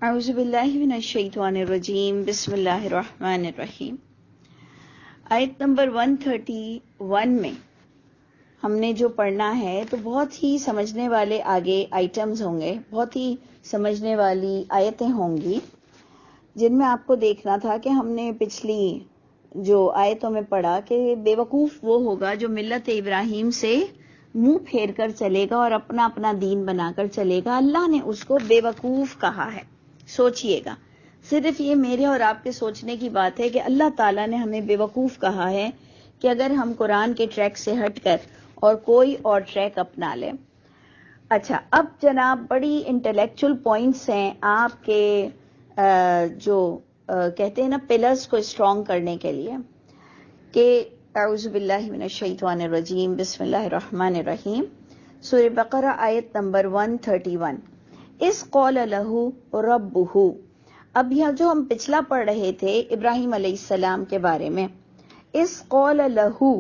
اعوذ باللہ من الشیطان الرجیم بسم اللہ الرحمن الرحیم۔ آیت نمبر 131 میں ہم نے جو پڑھنا ہے تو بہت ہی سمجھنے والے آگے آئٹمز ہوں گے، بہت ہی سمجھنے والی آیتیں ہوں گی، جن میں آپ کو دیکھنا تھا کہ ہم نے پچھلی جو آیتوں میں پڑھا کہ بے وقوف وہ ہوگا جو ملت ابراہیم سے منہ پھیر کر چلے گا اور اپنا اپنا دین بنا کر چلے گا۔ اللہ نے اس کو بے وقوف کہا ہے۔ سوچئے گا، صرف یہ میرے اور آپ کے سوچنے کی بات ہے کہ اللہ تعالیٰ نے ہمیں بے وقوف کہا ہے کہ اگر ہم قرآن کے ٹریک سے ہٹ کر اور کوئی اور ٹریک اپنا لیں۔ اچھا، اب جناب بڑی انٹلیکچول پوائنٹس ہیں آپ کے جو کہتے ہیں نا پلرز کو اسٹرانگ کرنے کے لیے، کہ اعوذ باللہ من الشیطان الرجیم بسم اللہ الرحمن الرحیم، سورہ بقرہ آیت نمبر 131۔ اس قول لہو ربہ، اب یہاں جو ہم پچھلا پڑھ رہے تھے ابراہیم علیہ السلام کے بارے میں، اس قول لہو،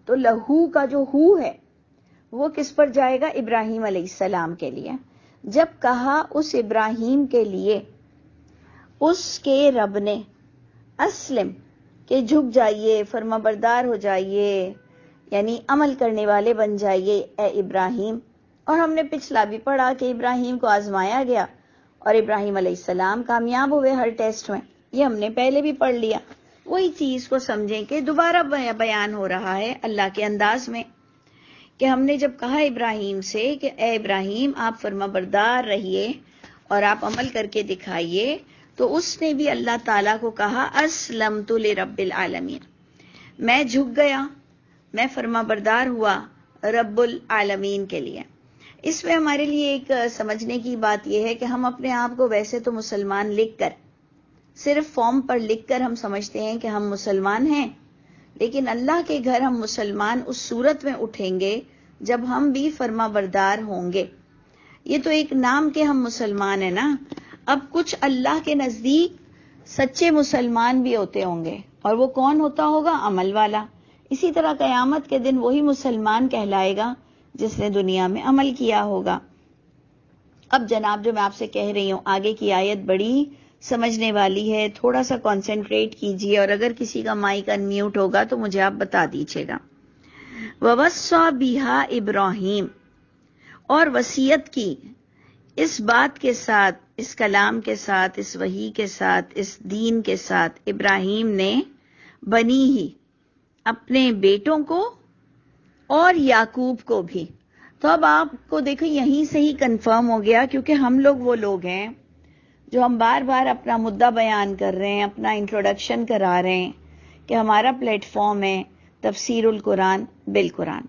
تو لہو کا جو ہو ہے وہ کس پر جائے گا؟ ابراہیم علیہ السلام کے لیے۔ جب کہا اس ابراہیم کے لیے اس کے رب نے اسلم، کہ جھک جائیے، فرما بردار ہو جائیے، یعنی عمل کرنے والے بن جائیے اے ابراہیم۔ اور ہم نے پچھلا بھی پڑھا کہ ابراہیم کو آزمایا گیا اور ابراہیم علیہ السلام کامیاب ہوئے ہر ٹیسٹ میں، یہ ہم نے پہلے بھی پڑھ لیا۔ وہی چیز کو سمجھیں کہ دوبارہ بیان ہو رہا ہے اللہ کے انداز میں، کہ ہم نے جب کہا ابراہیم سے کہ اے ابراہیم آپ فرما بردار رہیے اور آپ عمل کر کے دکھائیے، تو اس نے بھی اللہ تعالیٰ کو کہا اسلمت لرب العالمین، میں جھک گیا، میں فرما بردار ہوا رب العالمین کے لیے۔ اس میں ہمارے لیے ایک سمجھنے کی بات یہ ہے کہ ہم اپنے آپ کو ویسے تو مسلمان لکھ کر، صرف فارم پر لکھ کر ہم سمجھتے ہیں کہ ہم مسلمان ہیں، لیکن اللہ کے گھر ہم مسلمان اس صورت میں اٹھیں گے جب ہم بھی فرما بردار ہوں گے۔ یہ تو ایک نام کے ہم مسلمان ہیں نا، اب کچھ اللہ کے نزدیک سچے مسلمان بھی ہوتے ہوں گے، اور وہ کون ہوتا ہوگا؟ عمل والا۔ اسی طرح قیامت کے دن وہی مسلمان کہلائے گا جس نے دنیا میں عمل کیا ہوگا۔ اب جناب جو میں آپ سے کہہ رہی ہوں، آگے کی آیت بڑی سمجھنے والی ہے، تھوڑا سا کنسنٹریٹ کیجئے، اور اگر کسی کا مائک ان میوٹ ہوگا تو مجھے آپ بتا دیجئے گا۔ وَوَصَّى بِهَا ابراہیم، اور وصیت کی اس بات کے ساتھ، اس کلام کے ساتھ، اس وحی کے ساتھ، اس دین کے ساتھ ابراہیم نے بنی ہی، اپنے بیٹوں کو اور یعقوب کو بھی۔ تو اب آپ کو دیکھیں یہیں سے ہی کنفرم ہو گیا، کیونکہ ہم لوگ وہ لوگ ہیں جو ہم بار بار اپنا مدعا بیان کر رہے ہیں، اپنا انٹروڈکشن کرا رہے ہیں کہ ہمارا پلیٹ فارم ہے تفسیر القرآن بالقرآن۔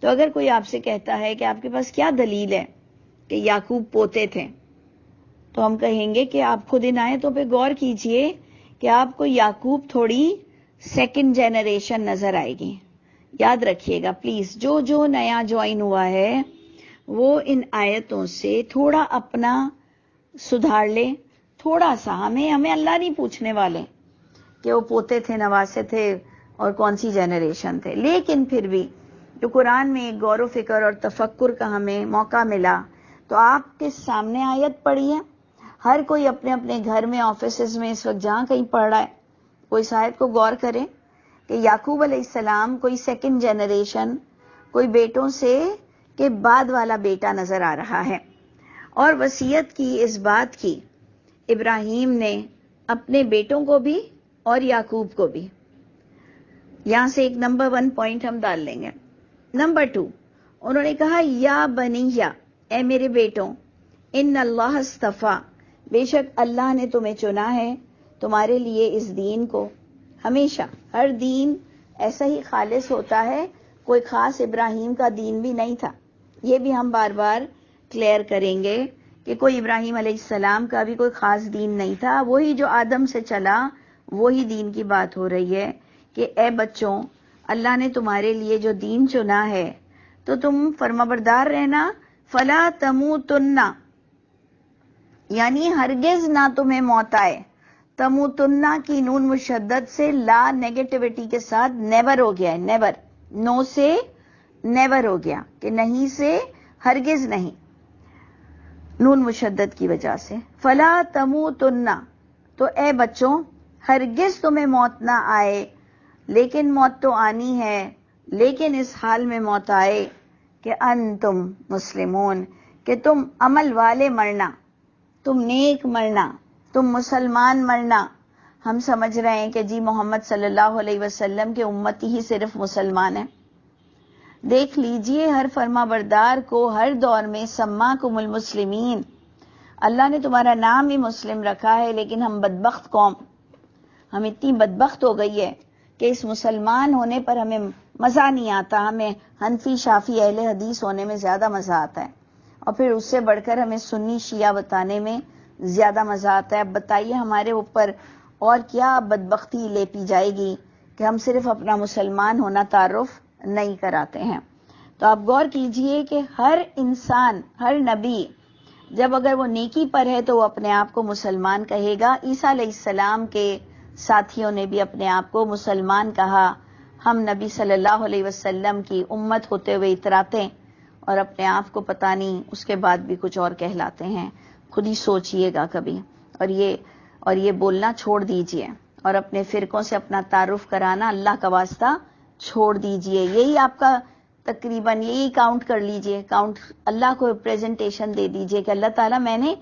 تو اگر کوئی آپ سے کہتا ہے کہ آپ کے پاس کیا دلیل ہے کہ یعقوب پوتے تھے، تو ہم کہیں گے کہ آپ خود ان آیتوں پہ غور کیجئے کہ آپ کو یعقوب تھوڑی سیکنڈ جنریشن نظر آئے گی۔ یاد رکھیے گا پلیز، جو نیا جوائن ہوا ہے وہ ان آیتوں سے تھوڑا اپنا سدھار لے، تھوڑا سا۔ ہمیں اللہ نہیں پوچھنے والے کہ وہ پوتے تھے، نواسے تھے اور کون سی جنریشن تھے، لیکن پھر بھی جو قرآن میں ایک غور و فکر اور تفکر کا ہمیں موقع ملا، تو آپ کے سامنے آیت پڑھی ہے، ہر کوئی اپنے اپنے گھر میں، آفیسز میں، اس وقت جہاں کہیں پڑھ رہا ہے، وہ اس آیت کو غور کرے کہ یعقوب علیہ السلام کوئی سیکنڈ جنریشن، کوئی بیٹوں سے کے بعد والا بیٹا نظر آ رہا ہے۔ اور وصیت کی اس بات کی ابراہیم نے اپنے بیٹوں کو بھی اور یعقوب کو بھی۔ یہاں سے ایک نمبر 1 پوائنٹ ہم ڈال لیں گے۔ نمبر 2، انہوں نے کہا یا بنیہ، اے میرے بیٹوں، ان اللہ اصطفیٰ، بے شک اللہ نے تمہیں چنا ہے تمہارے لیے اس دین کو۔ ہمیشہ ہر دین ایسا ہی خالص ہوتا ہے، کوئی خاص ابراہیم کا دین بھی نہیں تھا، یہ بھی ہم بار بار کلیئر کریں گے کہ کوئی ابراہیم علیہ السلام کا بھی کوئی خاص دین نہیں تھا، وہی جو آدم سے چلا وہی دین کی بات ہو رہی ہے کہ اے بچوں، اللہ نے تمہارے لیے جو دین چنا ہے تو تم فرمانبردار رہنا، فلا تموتن، یعنی ہرگز نہ تمہیں موت آئے۔ تموتن کی نون مشدد سے لا نیگیٹیوٹی کے ساتھ نیور ہو گیا ہے، نیور، نو سے نیور ہو گیا کہ نہیں سے ہرگز نہیں۔ نون مشدد کی وجہ سے. فلا تموتن، تو اے بچوں ہرگز تمہیں موت نہ آئے، لیکن موت تو آنی ہے، لیکن اس حال میں موت آئے کہ انتم مسلمون، کہ تم عمل والے مرنا، تم نیک مرنا، تم مسلمان مرنا. ہم سمجھ رہے ہیں کہ جی محمد صلی اللہ علیہ وسلم کے امتی ہی صرف مسلمان ہیں. دیکھ لیجئے ہر فرما بردار کو ہر دور میں سماکم المسلمین، اللہ نے تمہارا نام ہی مسلم رکھا ہے، لیکن ہم بدبخت قوم، ہم اتنی بدبخت ہو گئی ہے کہ اس مسلمان ہونے پر ہمیں مزہ نہیں آتا. ہمیں حنفی شافی اہل حدیث ہونے میں زیادہ مزہ آتا ہے، اور پھر اس سے بڑھ کر ہمیں سنی شیعہ بتانے میں زیادہ مزہ آتا ہے. اب بتائیے ہمارے اوپر اور کیا بدبختی لے پی جائے گی کہ ہم صرف اپنا مسلمان ہونا تعارف نہیں کراتے ہیں. تو آپ غور کیجئے کہ ہر انسان، ہر نبی جب اگر وہ نیکی پر ہے تو وہ اپنے آپ کو مسلمان کہے گا. عیسیٰ علیہ السلام کے ساتھیوں نے بھی اپنے آپ کو مسلمان کہا. ہم نبی صلی اللہ علیہ وسلم کی امت ہوتے ہوئے اتراتے اور اپنے آپ کو پتہ نہیں اس کے بعد بھی کچھ اور کہلاتے ہیں. خود ہی سوچئے گا کبھی. اور یہ بولنا چھوڑ دیجئے اور اپنے فرقوں سے اپنا تعارف کرانا اللہ کا واسطہ چھوڑ دیجئے. یہی آپ کا تقریباً یہی کاؤنٹ کر لیجئے، کاؤنٹ اللہ کو پریزنٹیشن دے دیجئے کہ اللہ تعالیٰ میں نے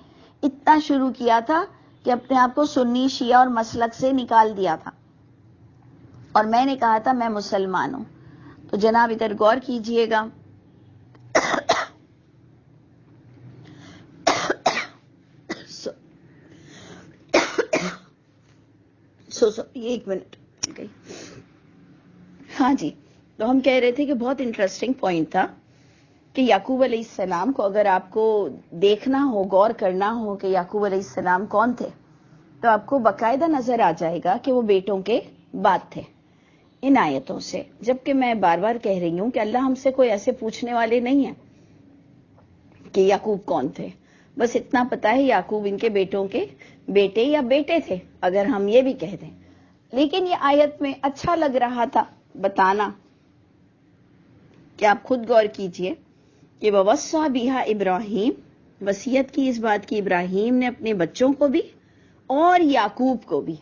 اتنا شروع کیا تھا کہ اپنے آپ کو سنی شیعہ اور مسلک سے نکال دیا تھا، اور میں نے کہا تھا میں مسلمان ہوں. تو جناب ادھر غور کیجئے گا. ایک منٹ. ہاں جی، تو ہم کہہ رہے تھے کہ بہت انٹرسٹنگ پوائنٹ تھا کہ یعقوب علیہ السلام کو اگر آپ کو دیکھنا ہو، غور کرنا ہو کہ یعقوب علیہ السلام کون تھے، تو آپ کو باقاعدہ نظر آ جائے گا کہ وہ بیٹوں کے بعد تھے ان آیتوں سے. جبکہ میں بار بار کہہ رہی ہوں کہ اللہ ہم سے کوئی ایسے پوچھنے والے نہیں ہیں کہ یعقوب کون تھے. بس اتنا پتا ہے یعقوب ان کے بیٹوں کے بیٹے یا بیٹے تھے، اگر ہم یہ بھی کہہ دیں. لیکن یہ آیت میں اچھا لگ رہا تھا بتانا کہ آپ خود غور کیجئے کہ وَوَصَّى بِهَا ابراہیم، وصیت کی اس بات کی ابراہیم نے اپنے بچوں کو بھی اور یعقوب کو بھی.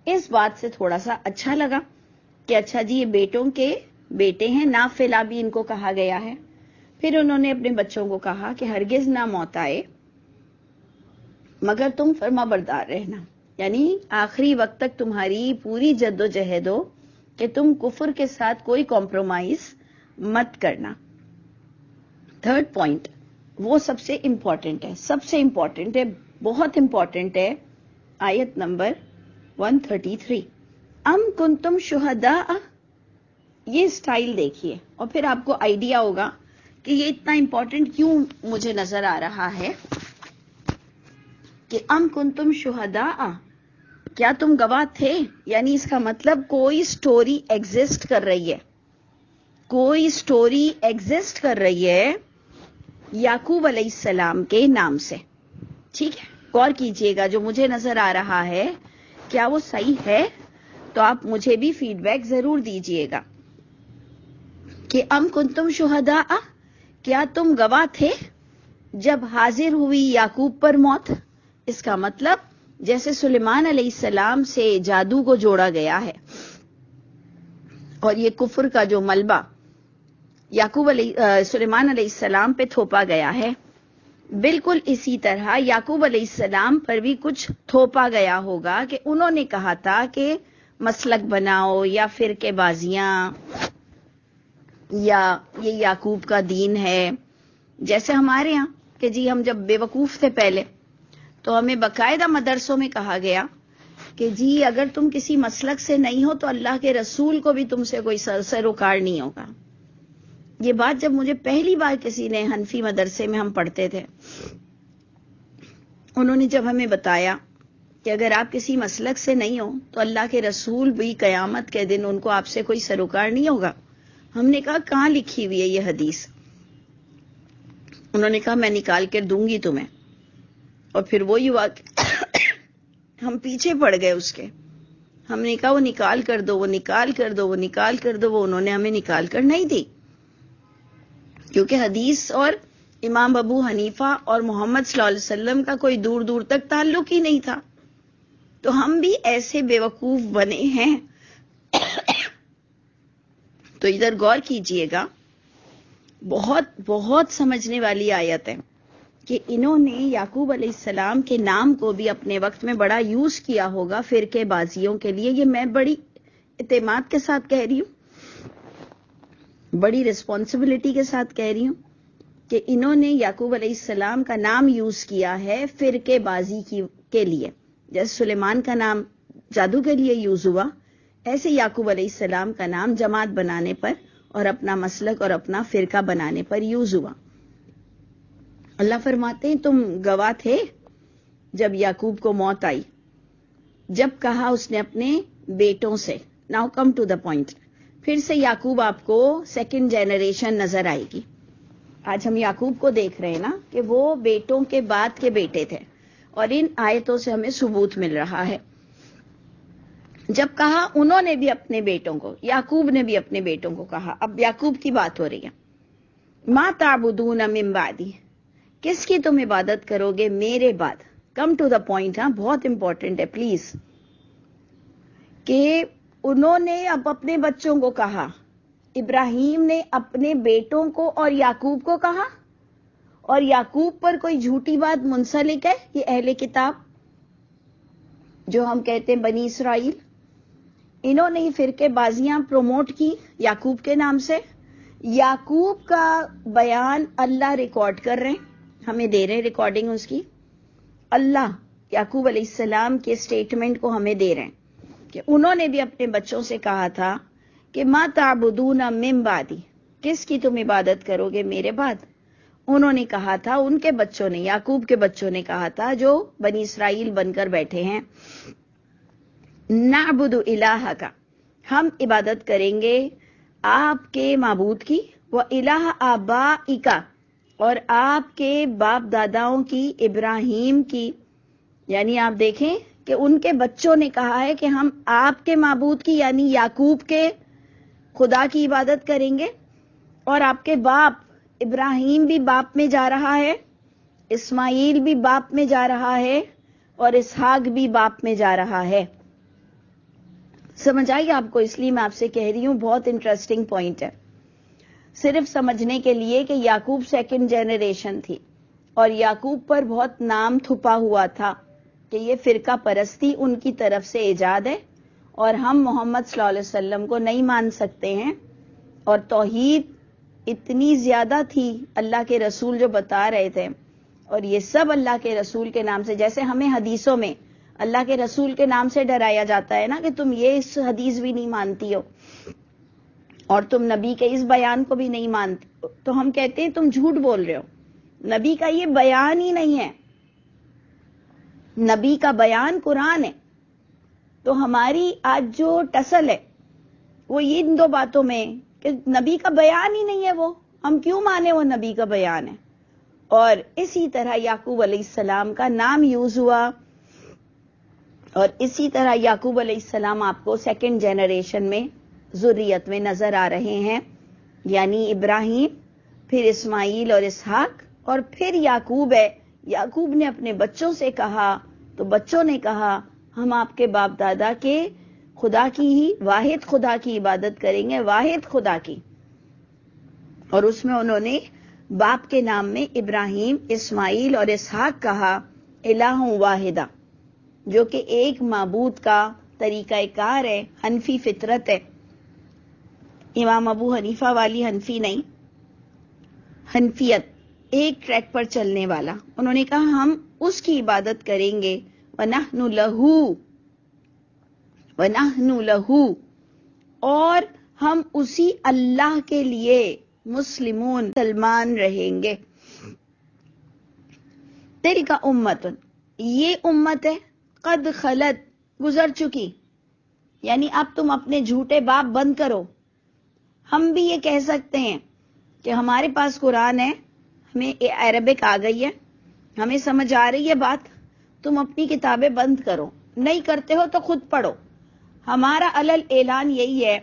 اس بات سے تھوڑا سا اچھا لگا کہ اچھا جی یہ بیٹوں کے بیٹے ہیں، نافلہ بھی ان کو کہا گیا ہے. پھر انہوں نے اپنے بچوں کو کہا کہ ہرگز نہ موت آئے مگر تم فرما بردار رہنا، یعنی آخری وقت تک تمہاری پوری جد و جہد ہو کہ تم کفر کے ساتھ کوئی کمپرومائز مت کرنا. تھرڈ پوائنٹ وہ سب سے امپورٹنٹ ہے، سب سے امپورٹنٹ ہے، بہت امپورٹنٹ ہے. آیت نمبر 133 ام کنتم شہداء. یہ سٹائل دیکھیے اور پھر آپ کو آئیڈیا ہوگا کہ یہ اتنا امپورٹنٹ کیوں مجھے نظر آ رہا ہے کہ ام کنتم شہداء، کیا تم گواہ تھے. یعنی اس کا مطلب کوئی سٹوری ایگزسٹ کر رہی ہے، کوئی سٹوری ایگزسٹ کر رہی ہے یعقوب علیہ السلام کے نام سے. ٹھیک ہے، غور کیجئے گا جو مجھے نظر آ رہا ہے کیا وہ صحیح ہے، تو آپ مجھے بھی فیڈ بیک ضرور دیجئے گا. کہ ام کنتم شہداء، کیا تم گواہ تھے جب حاضر ہوئی یعقوب پر موت. اس کا مطلب جیسے سلیمان علیہ السلام سے جادو کو جوڑا گیا ہے اور یہ کفر کا جو ملبہ سلیمان علیہ السلام پہ تھوپا گیا ہے، بالکل اسی طرح یعقوب علیہ السلام پر بھی کچھ تھوپا گیا ہوگا کہ انہوں نے کہا تھا کہ مسلک بناؤ یا فرقے بازیاں یا یہ یعقوب کا دین ہے. جیسے ہمارے ہاں کہ جی ہم جب بے وقوف تھے پہلے تو ہمیں باقاعدہ مدرسوں میں کہا گیا کہ جی اگر تم کسی مسلک سے نہیں ہو تو اللہ کے رسول کو بھی تم سے کوئی سروکار نہیں ہوگا. یہ بات جب مجھے پہلی بار کسی نے حنفی مدرسے میں ہم پڑھتے تھے، انہوں نے جب ہمیں بتایا کہ اگر آپ کسی مسلک سے نہیں ہو تو اللہ کے رسول بھی قیامت کے دن ان کو آپ سے کوئی سروکار نہیں ہوگا. ہم نے کہا کہاں لکھی ہوئی ہے یہ حدیث. انہوں نے کہا میں نکال کر دوں گی تمہیں. اور پھر وہی ہوا ہم پیچھے پڑ گئے اس کے. ہم نے کہا وہ نکال کر دو، وہ نکال کر دو، وہ نکال کر دو. وہ انہوں نے ہمیں نکال کر نہیں دی، کیونکہ حدیث اور امام ابو حنیفہ اور محمد صلی اللہ علیہ وسلم کا کوئی دور دور تک تعلق ہی نہیں تھا، تو ہم بھی ایسے بیوقوف بنے ہیں۔ تو ادھر غور کیجئے گا، بہت بہت سمجھنے والی آیت ہے کہ انہوں نے یعقوب علیہ السلام کے نام کو بھی اپنے وقت میں بڑا یوز کیا ہوگا فرقے بازیوں کے لیے۔ یہ میں بڑی اعتماد کے ساتھ کہہ رہی ہوں، بڑی رسپانسبلٹی کے ساتھ کہہ رہی ہوں کہ انہوں نے یعقوب علیہ السلام کا نام یوز کیا ہے فرقے بازی کے لیے، جیسے سلیمان کا نام جادو کے لیے یوز ہوا، ایسے یعقوب علیہ السلام کا نام جماعت بنانے پر اور اپنا مسلک اور اپنا فرقہ بنانے پر یوز ہوا۔ اللہ فرماتے ہیں تم گواہ تھے جب یعقوب کو موت آئی، جب کہا اس نے اپنے بیٹوں سے، now come to the point, پھر سے یعقوب آپ کو سیکنڈ جنریشن نظر آئے گی۔ آج ہم یعقوب کو دیکھ رہے ہیں نا کہ وہ بیٹوں کے بعد کے بیٹے تھے، اور ان آیتوں سے ہمیں ثبوت مل رہا ہے۔ جب کہا انہوں نے بھی اپنے بیٹوں کو، یعقوب نے بھی اپنے بیٹوں کو کہا، اب یعقوب کی بات ہو رہی ہے، ما تعبدون من بعدی، کس کی تم عبادت کرو گے میرے بعد؟ کم ٹو دا پوائنٹ، ہاں بہت امپورٹنٹ ہے پلیز، کہ انہوں نے اب اپنے بچوں کو کہا، ابراہیم نے اپنے بیٹوں کو اور یعقوب کو کہا، اور یعقوب پر کوئی جھوٹی بات منسلک ہے، یہ اہل کتاب جو ہم کہتے ہیں بنی اسرائیل، انہوں نے فرقے بازیاں پروموٹ کی یعقوب کے نام سے۔ یعقوب کا بیان اللہ ریکارڈ کر رہے ہیں، ہمیں دے رہے ہیں ریکارڈنگ اس کی، اللہ یعقوب علیہ السلام کے سٹیٹمنٹ کو ہمیں دے رہے ہیں کہ انہوں نے بھی اپنے بچوں سے کہا تھا کہ ما تعبدون من بعدی، کس کی تم عبادت کرو گے میرے بعد؟ انہوں نے کہا تھا، ان کے بچوں نے، یعقوب کے بچوں نے کہا تھا جو بنی اسرائیل بن کر بیٹھے ہیں، نعبد الہ کا، ہم عبادت کریں گے آپ کے معبود کی، و الہ آبائکا، اور آپ کے باپ داداؤں کی، ابراہیم کی، یعنی آپ دیکھیں کہ ان کے بچوں نے کہا ہے کہ ہم آپ کے معبود کی یعنی یعقوب کے خدا کی عبادت کریں گے، اور آپ کے باپ ابراہیم بھی باپ میں جا رہا ہے، اسماعیل بھی باپ میں جا رہا ہے، اور اسحاق بھی باپ میں جا رہا ہے۔ سمجھ آئی آپ کو؟ اس لیے میں آپ سے کہہ رہی ہوں بہت انٹرسٹنگ پوائنٹ ہے، صرف سمجھنے کے لیے کہ یعقوب سیکنڈ جنریشن تھی، اور یعقوب پر بہت نام تھپا ہوا تھا کہ یہ فرقہ پرستی ان کی طرف سے ایجاد ہے، اور ہم محمد صلی اللہ علیہ وسلم کو نہیں مان سکتے ہیں، اور توحید اتنی زیادہ تھی اللہ کے رسول جو بتا رہے تھے، اور یہ سب اللہ کے رسول کے نام سے، جیسے ہمیں حدیثوں میں اللہ کے رسول کے نام سے ڈرایا جاتا ہے نا کہ تم یہ اس حدیث بھی نہیں مانتی ہو اور تم نبی کے اس بیان کو بھی نہیں مانتے، تو ہم کہتے ہیں تم جھوٹ بول رہے ہو، نبی کا یہ بیان ہی نہیں ہے، نبی کا بیان قرآن ہے۔ تو ہماری آج جو ٹسل ہے وہ ان دو باتوں میں کہ نبی کا بیان ہی نہیں ہے، وہ ہم کیوں مانے وہ نبی کا بیان ہے۔ اور اسی طرح یعقوب علیہ السلام کا نام یوز ہوا، اور اسی طرح یعقوب علیہ السلام آپ کو سیکنڈ جنریشن میں ذریت میں نظر آ رہے ہیں، یعنی ابراہیم، پھر اسماعیل اور اسحاق، اور پھر یعقوب ہے۔ یعقوب نے اپنے بچوں سے کہا تو بچوں نے کہا ہم آپ کے باپ دادا کے خدا کی ہی، واحد خدا کی عبادت کریں گے، واحد خدا کی، اور اس میں انہوں نے باپ کے نام میں ابراہیم، اسماعیل اور اسحاق کہا، الہ واحدہ، جو کہ ایک معبود کا طریقہ کار ہے، حنفی فطرت ہے، امام ابو حنیفہ والی حنفی نہیں، حنفیت، ایک ٹریک پر چلنے والا۔ انہوں نے کہا ہم اس کی عبادت کریں گے، وَنَحْنُ لَهُ، وَنَحْنُ لَهُ، اور ہم اسی اللہ کے لیے مسلمون، مسلمان رہیں گے۔ تِلْکَ أُمَّةٌ، یہ امت ہے، قد خلت، گزر چکی، یعنی اب تم اپنے جھوٹے باپ بند کرو۔ ہم بھی یہ کہہ سکتے ہیں کہ ہمارے پاس قرآن ہے، ہمیں عربک آ گئی ہے، ہمیں سمجھ آ رہی ہے بات، تم اپنی کتابیں بند کرو، نہیں کرتے ہو تو خود پڑھو۔ ہمارا علل اعلان یہی ہے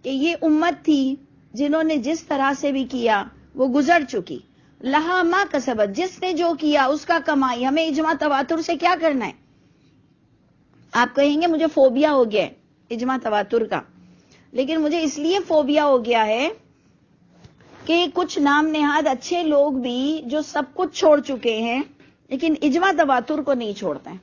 کہ یہ امت تھی جنہوں نے جس طرح سے بھی کیا وہ گزر چکی، لہا ما کسبت، جس نے جو کیا اس کا کمائی. ہمیں اجماع تواتر سے کیا کرنا ہے؟ آپ کہیں گے مجھے فوبیا ہو گیا ہے اجماع تواتر کا، لیکن مجھے اس لیے فوبیا ہو گیا ہے کہ کچھ نام نہاد اچھے لوگ بھی جو سب کچھ چھوڑ چکے ہیں لیکن اجماع تواتر کو نہیں چھوڑتے ہیں.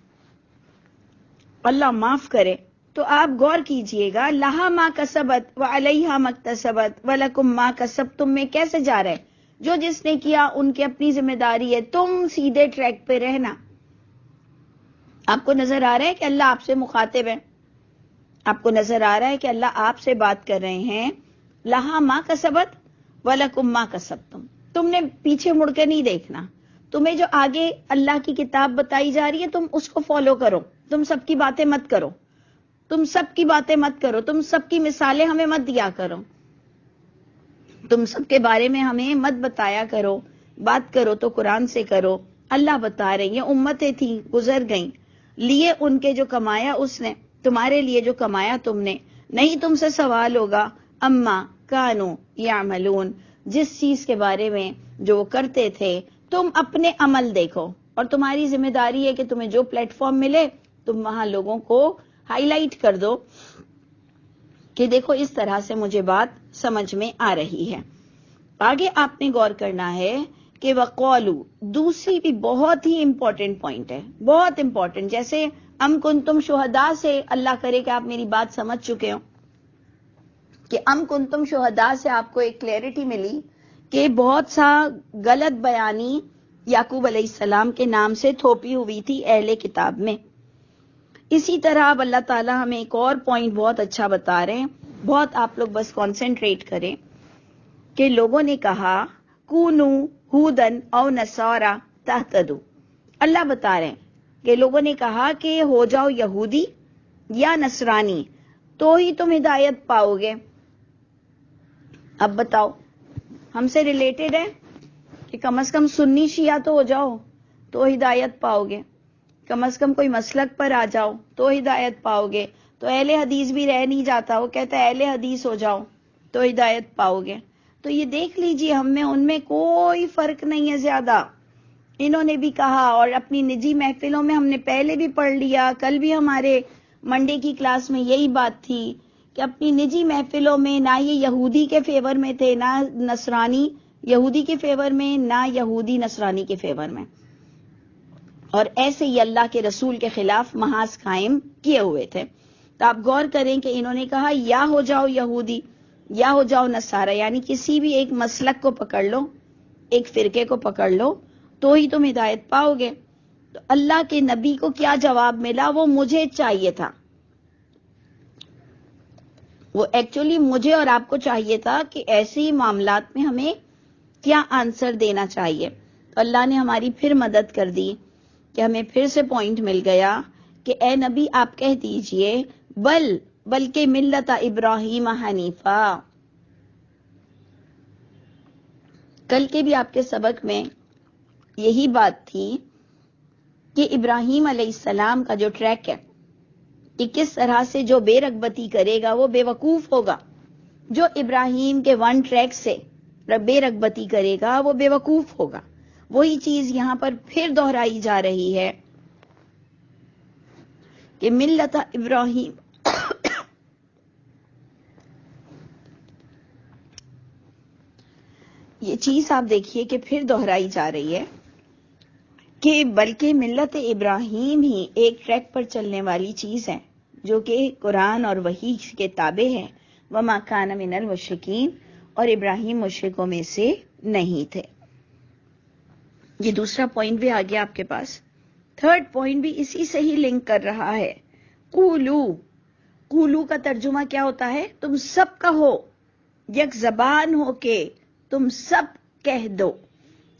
اللہ معاف کرے. تو آپ غور کیجئے گا، لہا ما کسبت وعلیہا مکتسبت ولکم ما کسبتم میں کیسے جا رہے؟ جو جس نے کیا ان کی اپنی ذمہ داری ہے، تم سیدھے ٹریک پہ رہنا. آپ کو نظر آ رہا ہے کہ اللہ آپ سے مخاطب ہے، آپ کو نظر آ رہا ہے کہ اللہ آپ سے بات کر رہے ہیں. لہا ما کسبت وَلَكُمْ مَا كَسَبْتُمْ، تم نے پیچھے مڑ کے نہیں دیکھنا. تمہیں جو آگے اللہ کی کتاب بتائی جا رہی ہے تم اس کو فالو کرو. تم سب کی باتیں مت کرو، تم سب کی باتیں مت کرو، تم سب کی مثالیں ہمیں مت دیا کرو، تم سب کے بارے میں ہمیں مت بتایا کرو. بات کرو تو قرآن سے کرو. اللہ بتا رہے یہ امتیں تھیں گزر گئیں، لیے ان کے جو کمایا اس نے، تمہارے لیے جو کمایا تم نے. نہیں تم سے سوال ہوگا اما کانو یعملون، جس چیز کے بارے میں جو وہ کرتے تھے. تم اپنے عمل دیکھو اور تمہاری ذمہ داری ہے کہ تمہیں جو پلیٹ فارم ملے تم وہاں لوگوں کو ہائی لائٹ کر دو کہ دیکھو اس طرح سے مجھے بات سمجھ میں آ رہی ہے. آگے آپ نے غور کرنا ہے کہ وقالو دوسری بھی بہت ہی امپورٹنٹ پوائنٹ ہے، بہت امپورٹنٹ. جیسے ام کنتم شہداء سے اللہ کرے کہ آپ میری بات سمجھ چکے ہو کہ ام کنتم شہداء سے آپ کو ایک کلیئرٹی ملی کہ بہت سا غلط بیانی یعقوب علیہ السلام کے نام سے تھوپی ہوئی تھی اہل کتاب میں. اسی طرح اب اللہ تعالیٰ ہمیں ایک اور پوائنٹ بہت اچھا بتا رہے ہیں، بہت آپ لوگ بس کانسنٹریٹ کریں کہ لوگوں نے کہا کونو ہودن او نصارا تہتدو. اللہ بتا رہے ہیں کہ لوگوں نے کہا کہ ہو جاؤ یہودی یا نصرانی تو ہی تم ہدایت پاؤ گے. اب بتاؤ ہم سے ریلیٹڈ ہے کہ کم از کم سنی شیعہ تو ہو جاؤ تو ہدایت پاؤ گے، کم از کم کوئی مسلک پر آ جاؤ تو ہدایت پاؤ گے. تو اہل حدیث بھی رہ نہیں جاتا، وہ کہتا ہے اہل حدیث ہو جاؤ تو ہدایت پاؤ گے. تو یہ دیکھ لیجئے ہم میں ان میں کوئی فرق نہیں ہے زیادہ. انہوں نے بھی کہا اور اپنی نجی محفلوں میں ہم نے پہلے بھی پڑھ لیا، کل بھی ہمارے منڈے کی کلاس میں یہی بات تھی کہ اپنی نجی محفلوں میں نہ یہ یہودی کے فیور میں تھے، نہ نصرانی یہودی کے فیور میں، نہ یہودی نصرانی کے فیور میں، اور ایسے ہی اللہ کے رسول کے خلاف محاذ قائم کیے ہوئے تھے. تو آپ غور کریں کہ انہوں نے کہا یا ہو جاؤ یہودی یا ہو جاؤ نصارہ، یعنی کسی بھی ایک مسلک کو پکڑ لو، ایک فرقے کو پکڑ لو تو ہی تم ہدایت پاؤ گے. تو اللہ کے نبی کو کیا جواب ملا؟ وہ مجھے چاہیے تھا، وہ ایکچولی مجھے اور آپ کو چاہیے تھا کہ ایسے ہی معاملات میں ہمیں کیا آنسر دینا چاہیے. تو اللہ نے ہماری پھر مدد کر دی کہ ہمیں پھر سے پوائنٹ مل گیا کہ اے نبی آپ کہہ دیجئے بلکہ ملت ابراہیم حنیفہ. کل کے بھی آپ کے سبق میں یہی بات تھی کہ ابراہیم علیہ السلام کا جو ٹریک ہے کہ کس طرح سے جو بے رغبتی کرے گا وہ بے وقوف ہوگا، جو ابراہیم کے ون ٹریک سے بے رغبتی کرے گا وہ بے وقوف ہوگا. وہی چیز یہاں پر پھر دہرائی جا رہی ہے کہ ملت ابراہیم یہ چیز آپ دیکھیے کہ پھر دہرائی جا رہی ہے کہ بلکہ ملت ابراہیم ہی ایک ٹریک پر چلنے والی چیز ہے جو کہ قرآن اور وحی کے تابع ہے. وما کان من المشرکین، اور ابراہیم مشرکوں میں سے نہیں تھے. یہ دوسرا پوائنٹ بھی آ گیا آپ کے پاس. تھرڈ پوائنٹ بھی اسی سے ہی لنک کر رہا ہے. قولو کا ترجمہ کیا ہوتا ہے؟ تم سب کہو، یک زبان ہو کے تم سب کہہ دو.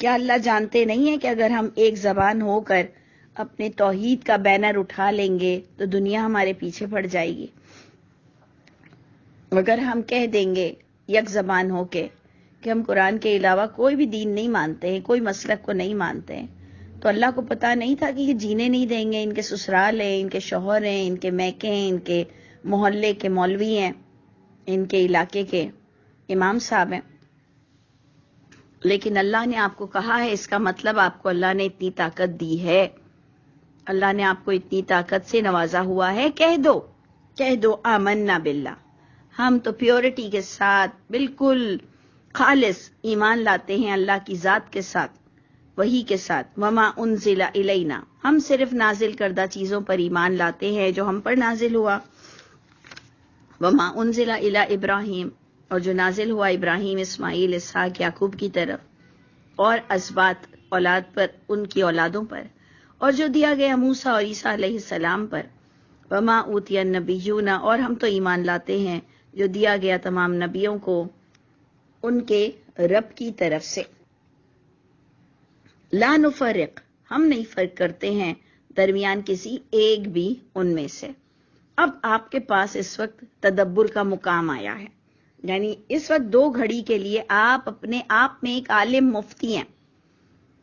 کیا اللہ جانتے نہیں ہیں کہ اگر ہم ایک زبان ہو کر اپنے توحید کا بینر اٹھا لیں گے تو دنیا ہمارے پیچھے پڑ جائے گی؟ اگر ہم کہہ دیں گے یک زبان ہو کے کہ ہم قرآن کے علاوہ کوئی بھی دین نہیں مانتے ہیں، کوئی مسلک کو نہیں مانتے ہیں، تو اللہ کو پتا نہیں تھا کہ یہ جینے نہیں دیں گے، ان کے سسرال ہیں، ان کے شوہر ہیں، ان کے میکے ہیں، ان کے محلے کے مولوی ہیں، ان کے علاقے کے امام صاحب ہیں. لیکن اللہ نے آپ کو کہا ہے، اس کا مطلب آپ کو اللہ نے اتنی طاقت دی ہے، اللہ نے آپ کو اتنی طاقت سے نوازا ہوا ہے. کہہ دو آمنا باللہ، ہم تو پیورٹی کے ساتھ بالکل خالص ایمان لاتے ہیں اللہ کی ذات کے ساتھ، وحی کے ساتھ. وما انزل الینا، ہم صرف نازل کردہ چیزوں پر ایمان لاتے ہیں جو ہم پر نازل ہوا. وما انزل الی ابراہیم، اور جو نازل ہوا ابراہیم، اسماعیل، اسحاق، یعقوب کی طرف، اور اسباط اولاد پر، ان کی اولادوں پر، اور جو دیا گیا موسیٰ اور عیسیٰ علیہ السلام پر. وما اوتی النبیون، اور ہم تو ایمان لاتے ہیں جو دیا گیا تمام نبیوں کو ان کے رب کی طرف سے. لا نفرق، ہم نہیں فرق کرتے ہیں درمیان کسی ایک بھی ان میں سے. اب آپ کے پاس اس وقت تدبر کا مقام آیا ہے، یعنی اس وقت 2 گھڑی کے لیے آپ اپنے آپ میں ایک عالم مفتی ہیں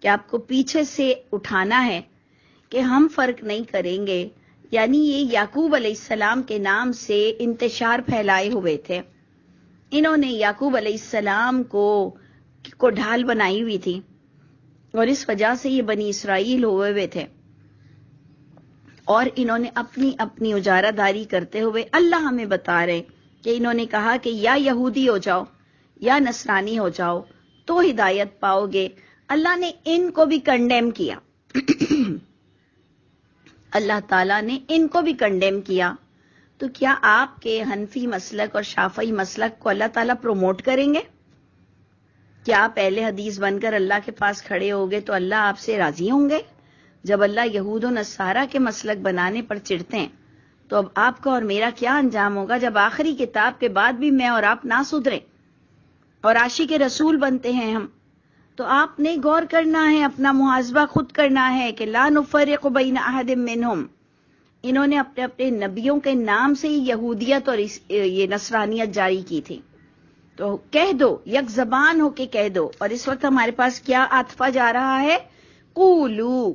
کہ آپ کو پیچھے سے اٹھانا ہے کہ ہم فرق نہیں کریں گے. یعنی یہ یعقوب علیہ السلام کے نام سے انتشار پھیلائے ہوئے تھے، انہوں نے یعقوب علیہ السلام کو ڈھال بنائی ہوئی تھی، اور اس وجہ سے یہ بنی اسرائیل ہوئے ہوئے تھے. اور انہوں نے اپنی اپنی اجارہ داری کرتے ہوئے اللہ ہمیں بتا رہے کہ انہوں نے کہا کہ یا یہودی ہو جاؤ یا نصرانی ہو جاؤ تو ہدایت پاؤ گے. اللہ نے ان کو بھی کنڈیم کیا اللہ تعالیٰ نے ان کو بھی کنڈیم کیا. تو کیا آپ کے حنفی مسلک اور شافعی مسلک کو اللہ تعالیٰ پروموٹ کریں گے؟ کیا آپ اہل حدیث بن کر اللہ کے پاس کھڑے ہوگے تو اللہ آپ سے راضی ہوں گے؟ جب اللہ یہود و نصارہ کے مسلک بنانے پر چڑھتے ہیں تو اب آپ کا اور میرا کیا انجام ہوگا جب آخری کتاب کے بعد بھی میں اور آپ نہ سدھریں اور عاشق رسول بنتے ہیں ہم؟ تو آپ نے غور کرنا ہے، اپنا محاسبہ خود کرنا ہے کہ لا نفرق بین احد منہم. انہوں نے اپنے اپنے نبیوں کے نام سے ہی یہودیت اور یہ نصرانیت جاری کی تھی. تو کہہ دو، یک زبان ہو کے کہہ دو. اور اس وقت ہمارے پاس کیا عاطفہ جا رہا ہے؟ قولو،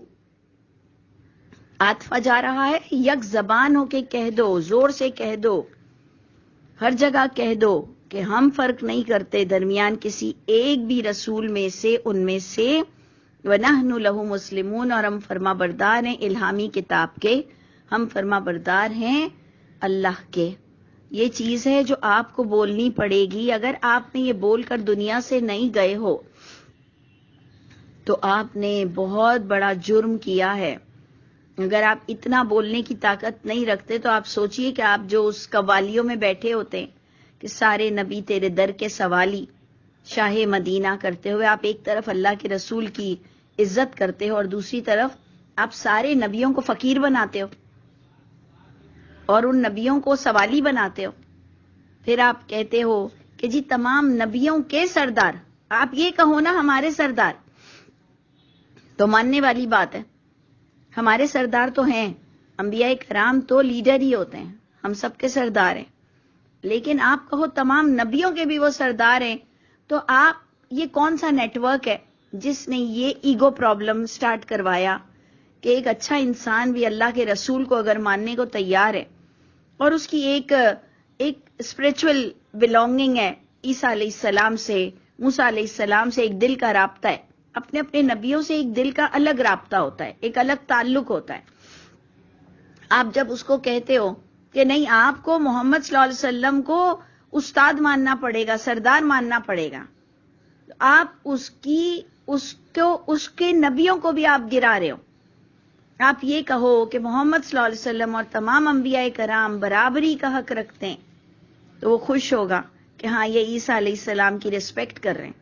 عاطفہ جا رہا ہے. یک زبان ہو کے کہہ دو، زور سے کہہ دو، ہر جگہ کہہ دو کہ ہم فرق نہیں کرتے درمیان کسی ایک بھی رسول میں سے، ان میں سے. وَنَحْنُ لَهُ مُسْلِمُونَ، اور ہم فرما بردار ہیں الہامی کتاب کے، ہم فرما بردار ہیں اللہ کے. یہ چیز ہے جو آپ کو بولنی پڑے گی. اگر آپ نے یہ بول کر دنیا سے نہیں گئے ہو تو آپ نے بہت بڑا جرم کیا ہے. اگر آپ اتنا بولنے کی طاقت نہیں رکھتے تو آپ سوچئے کہ آپ جو اس قوالیوں میں بیٹھے ہوتے ہیں کہ سارے نبی تیرے در کے سوالی، شاہ مدینہ کرتے ہوئے آپ ایک طرف اللہ کے رسول کی عزت کرتے ہو اور دوسری طرف آپ سارے نبیوں کو فقیر بناتے ہو اور ان نبیوں کو سوالی بناتے ہو. پھر آپ کہتے ہو کہ جی تمام نبیوں کے سردار، آپ یہ کہو نا ہمارے سردار، تو ماننے والی بات ہے. ہمارے سردار تو ہیں، انبیاء کرام تو لیڈر ہی ہوتے ہیں، ہم سب کے سردار ہیں. لیکن آپ کہو تمام نبیوں کے بھی وہ سردار ہیں، تو آپ یہ کون سا نیٹ ورک ہے جس نے یہ ایگو پرابلم سٹارٹ کروایا کہ ایک اچھا انسان بھی اللہ کے رسول کو اگر ماننے کو تیار ہے اور اس کی ایک اسپرچول بلونگنگ ہے عیسیٰ علیہ السلام سے، موسیٰ علیہ السلام سے، ایک دل کا رابطہ ہے. اپنے اپنے نبیوں سے ایک دل کا الگ رابطہ ہوتا ہے، ایک الگ تعلق ہوتا ہے. آپ جب اس کو کہتے ہو کہ نہیں آپ کو محمد صلی اللہ علیہ وسلم کو استاد ماننا پڑے گا، سردار ماننا پڑے گا، تو آپ اس کے نبیوں کو بھی آپ گرا رہے ہو. آپ یہ کہو کہ محمد صلی اللہ علیہ وسلم اور تمام انبیاء کرام برابری کا حق رکھتے ہیں تو وہ خوش ہوگا کہ ہاں یہ عیسیٰ علیہ السلام کی ریسپیکٹ کر رہے ہیں،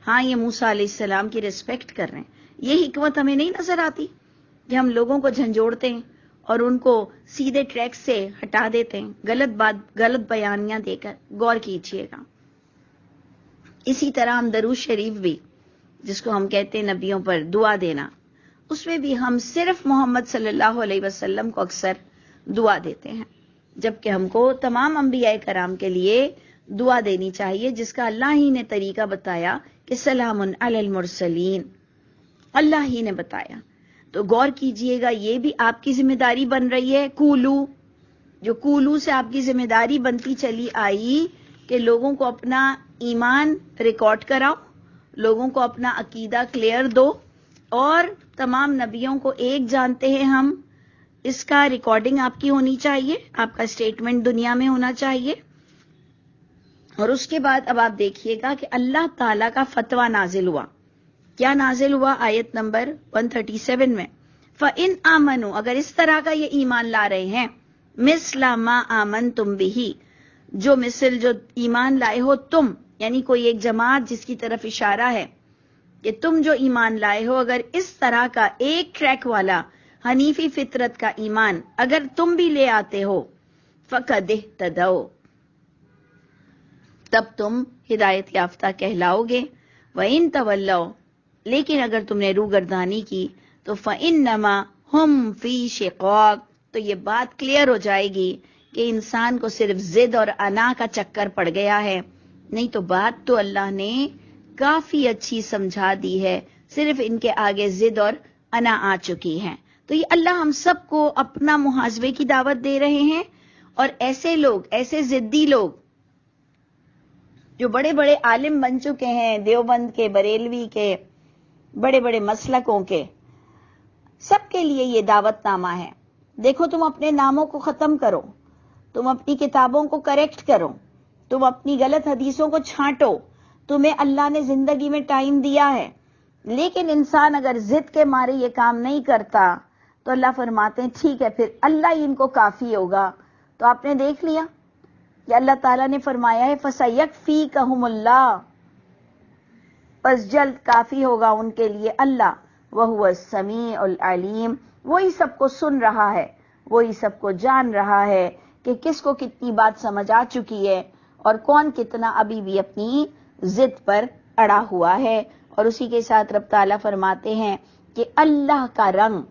ہاں یہ موسیٰ علیہ السلام کی ریسپیکٹ کر رہے ہیں. یہ حکمت ہمیں نہیں نظر آتی کہ ہم لوگوں کو جھنجھوڑتے ہیں اور ان کو سیدھے ٹریک سے ہٹا دیتے ہیں غلط بیانیاں دے کر. غور کیجئے گا. اسی طرح ہم درود شریف بھی، جس کو ہم کہتے ہیں نبیوں پر دعا دینا، اس میں بھی ہم صرف محمد صلی اللہ علیہ وسلم کو اکثر دعا دیتے ہیں، جبکہ ہم کو تمام انبیاء کرام کے لیے دعا دینی چاہیے، جس کا اللہ ہی نے طریقہ بتایا کہ سلام علی المرسلین، اللہ ہی نے بتایا. تو غور کیجئے گا، یہ بھی آپ کی ذمہ داری بن رہی ہے. جو کولو سے آپ کی ذمہ داری بنتی چلی آئی کہ لوگوں کو اپنا ایمان ریکارڈ کراؤ، لوگوں کو اپنا عقیدہ کلیئر دو، اور تمام نبیوں کو ایک جانتے ہیں ہم، اس کا ریکارڈنگ آپ کی ہونی چاہیے، آپ کا اسٹیٹمنٹ دنیا میں ہونا چاہیے۔ اور اس کے بعد اب آپ دیکھیے گا کہ اللہ تعالیٰ کا فتویٰ نازل ہوا۔ کیا نازل ہوا؟ آیت نمبر 137 میں، فَإِنْ آمَنُوا، اگر اس طرح کا یہ ایمان لا رہے ہیں، مِثْلَ مَا آمَنْتُمْ بِهِ، جو مثل جو ایمان لائے ہو تم، یعنی کوئی ایک جماعت جس کی طرف اشارہ ہے کہ تم جو ایمان لائے ہو، اگر اس طرح کا ایک ٹریک والا حنیفی فطرت کا ایمان اگر تم بھی لے آتے ہو، فَقَدْ اهْتَدَوْا، تب تم ہدایت یافتہ کہلاؤ گے۔ وَإِن تَوَلَّوْا، لیکن اگر تم نے روگردانی کی تو فَإِنَّمَا هُمْ فِي شِقَاقٍ، تو یہ بات کلیئر ہو جائے گی کہ انسان کو صرف ضد اور انا کا چکر پڑ گیا ہے، نہیں تو بات تو اللہ نے کافی اچھی سمجھا دی ہے، صرف ان کے آگے ضد اور انا آ چکی ہیں۔ تو یہ اللہ ہم سب کو اپنا محاسبے کی دعوت دے رہے ہیں، اور ایسے لوگ، ایسے ضدی لوگ جو بڑے بڑے عالم بن چکے ہیں، دیوبند کے، بریلوی کے، بڑے بڑے مسلکوں کے، سب کے لیے یہ دعوت نامہ ہے۔ دیکھو تم اپنے ناموں کو ختم کرو، تم اپنی کتابوں کو کریکٹ کرو، تم اپنی غلط حدیثوں کو چھانٹو، تمہیں اللہ نے زندگی میں ٹائم دیا ہے، لیکن انسان اگر ضد کے مارے یہ کام نہیں کرتا تو اللہ فرماتے ہیں ٹھیک ہے پھر اللہ ہی ان کو کافی ہوگا۔ تو آپ نے دیکھ لیا کہ اللہ تعالیٰ نے فرمایا ہے فَسَيَكْفِيكَهُمُ اللَّهُ، پس جلد کافی ہوگا ان کے لیے اللہ، وَهُوَ السَّمِيعُ الْعَلِيمُ، وہی سب کو سن رہا ہے، وہی سب کو جان رہا ہے کہ کس کو کتنی بات سمجھ آ چکی ہے اور کون کتنا ابھی بھی اپنی ضد پر اڑا ہوا ہے۔ اور اسی کے ساتھ رب تعالیٰ فرماتے ہیں کہ اللہ کا رنگ،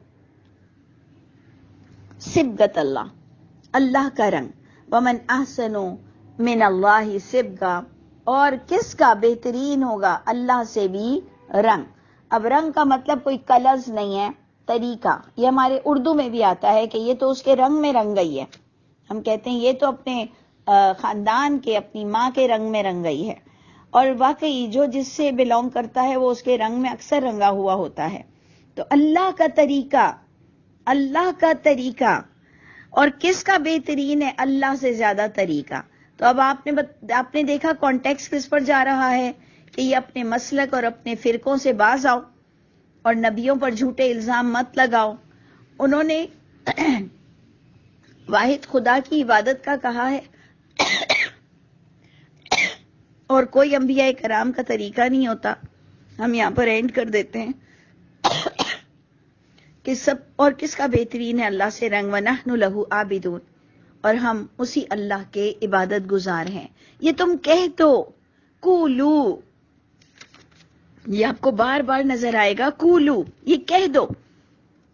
صبغت اللہ، اللہ کا رنگ، ومن احسن من اللہ صبغہ، اور کس کا بہترین ہوگا اللہ سے بھی رنگ۔ اب رنگ کا مطلب کوئی کلرز نہیں ہے، طریقہ، یہ ہمارے اردو میں بھی آتا ہے کہ یہ تو اس کے رنگ میں رنگ گئی ہے، ہم کہتے ہیں یہ تو اپنے خاندان کے، اپنی ماں کے رنگ میں رنگ گئی ہے، اور واقعی جو جس سے بلونگ کرتا ہے وہ اس کے رنگ میں اکثر رنگا ہوا ہوتا ہے۔ تو اللہ کا طریقہ، اللہ کا طریقہ، اور کس کا بہترین ہے؟ اللہ سے زیادہ طریقہ۔ تو اب آپ نے دیکھا کانٹیکس کس پر جا رہا ہے کہ یہ اپنے مسلک اور اپنے فرقوں سے باز آؤ اور نبیوں پر جھوٹے الزام مت لگاؤ۔ انہوں نے واحد خدا کی عبادت کا کہا ہے، اور کوئی انبیاء کرام کا طریقہ نہیں ہوتا۔ ہم یہاں پر اینڈ کر دیتے ہیں کہ سب اور کس کا بہترین ہے اللہ سے رنگ، وَنَحْنُ لَهُ عَابِدُونَ، اور ہم اسی اللہ کے عبادت گزار ہیں۔ یہ تم کہہ دو، قولو، یہ آپ کو بار بار نظر آئے گا، قولو، یہ کہہ دو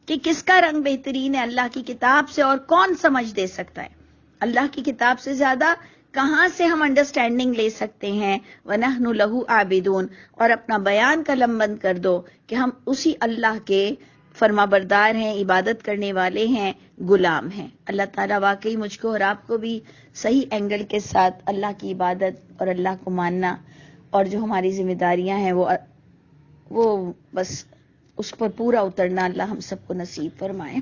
کہ کس کا رنگ بہترین ہے اللہ کی کتاب سے، اور کون سمجھ دے سکتا ہے؟ اللہ کی کتاب سے زیادہ کہاں سے ہم انڈرسٹینڈنگ لے سکتے ہیں؟ وَنَحْنُ لَهُ عَابِدُونَ، اور اپنا بیان قلم بند کر دو کہ ہم اسی اللہ کے فرما بردار ہیں، عبادت کرنے والے ہیں، غلام ہیں۔ اللہ تعالیٰ واقعی مجھ کو اور آپ کو بھی صحیح اینگل کے ساتھ اللہ کی عبادت اور اللہ کو ماننا، اور جو ہماری ذمہ داریاں ہیں وہ بس اس پر پورا اترنا اللہ ہم سب کو نصیب فرمائے۔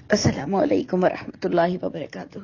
السلام علیکم ورحمۃ اللہ وبرکاتہ۔